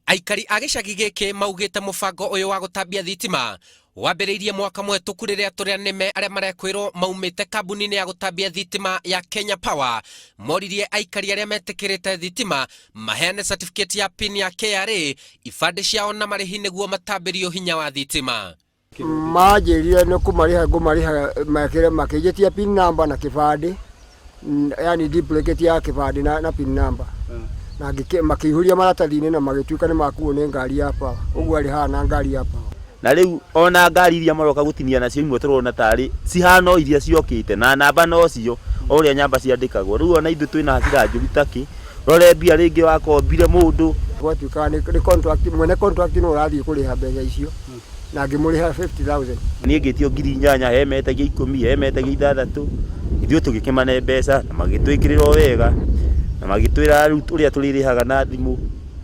Aikari a gicagi giki maugite mubango uyu wa gutambia thitima wambiriirie mwaka mwetũku rĩrĩa tũrĩ anene arĩa marekwĩrwo maumĩte kambuni-inĩ ya gũtambia thitima ya Kenya Power moririe aikari arĩa metĩkĩrĩte thitima maheane certificate ya PIN ya KRA ibandĩ ciao na marĩhi nĩguo matambĩrio hinya wa thitima. Majĩrire nĩ ngũmarĩha makĩnjĩtia PIN number na kĩbandĩ, yani duplicate ya kĩbandĩ na PIN number. Na makĩihũria maratathi-inĩ na magĩtuĩka nĩ makuo nĩ ngari ya Power. Ũguo arĩ hana ngari ya Power. Na rĩu ona ngari iria maroka gũtinia nacio imwe tũrona tarĩ cihana iria ciokĩte na namba no cio ũrĩa nyamba ciandĩkagwo. Rĩu ona ithuĩ twĩna hasira njũru taki rore mbia rĩngĩ wakombire mũndũ gwatuĩka nĩ contract mwene contract no ũrathiĩ kũrĩha mbeca icio na ngĩmũrĩha 50,000. Niĩ ngĩtio ngiri 8 he metagia 10 he metagia 6 ithuĩ tũgĩkĩmane mbeca na magĩtwĩkĩrĩra wega na magĩtwĩra rĩu ũrĩa tũrĩrĩhaga na thimũ.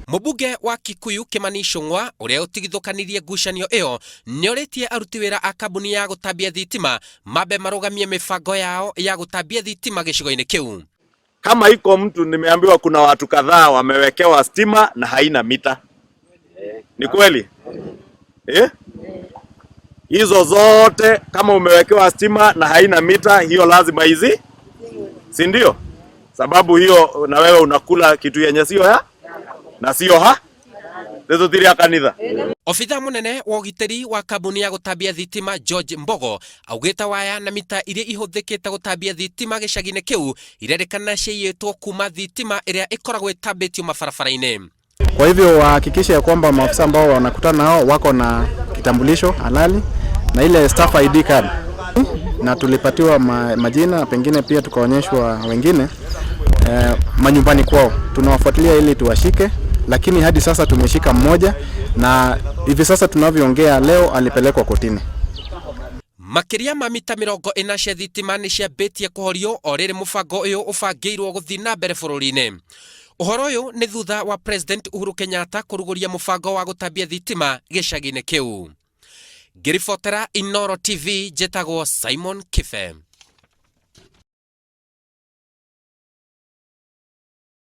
Mũmbunge wa Kikuyu Kimani Ichung'wa ũrĩa ũtigithũkanirie ngucanio ĩyo nĩorĩtie aruti wĩra a kambuni ya gũtambia thitima mambe marugamie mibango yao ya gũtambia thitima gĩcigo-inĩ kĩu. Kama iko mtu nimeambiwa kuna watu kadhaa wamewekewa stima na haina mita. Ni kweli? Hizo zote kama umewekewa stima na haina mita hiyo lazima hizi. Si ndio? Sababu hiyo na wewe unakula kitu yenye sio ya na sio ha lezo tiria kanitha. Ofitha munene wa ũgitĩri wa kambuni ya gũtambia thitima George Mbogo augĩte waya na mita iria ihũthĩkĩte gũtambia thitima gĩcagi-inĩ kĩu irerĩkana ciiyĩtwo kuma thitima ĩrĩa ĩkoragwo ĩtambĩtio mabarabara-inĩ. Kwa hivyo wahakikishe kwamba maafisa ambao wanakutana nao wako na kitambulisho halali na ile staff ID card, na tulipatiwa majina, pengine pia tukaonyeshwa wengine manyumbani kwao. Tunawafuatilia ili tuwashike, lakini hadi sasa tumeshika mmoja na hivi sasa tunavyoongea leo alipelekwa kotini. Makiria ma mita 40 cia thitima nĩ ciambĩtie kũhorio o rĩrĩ mũbango ũyũ ũbangĩirwo gũthiĩ na mbere bũrũri-inĩ. Ũhoro ũyũ nĩ thutha wa President Uhuru Kenyatta kũrugũria mũbango wa gũtambia thitima gĩcagi-inĩ kĩu. Ngĩribotera Inooro TV, njĩtagwo Simon Kife.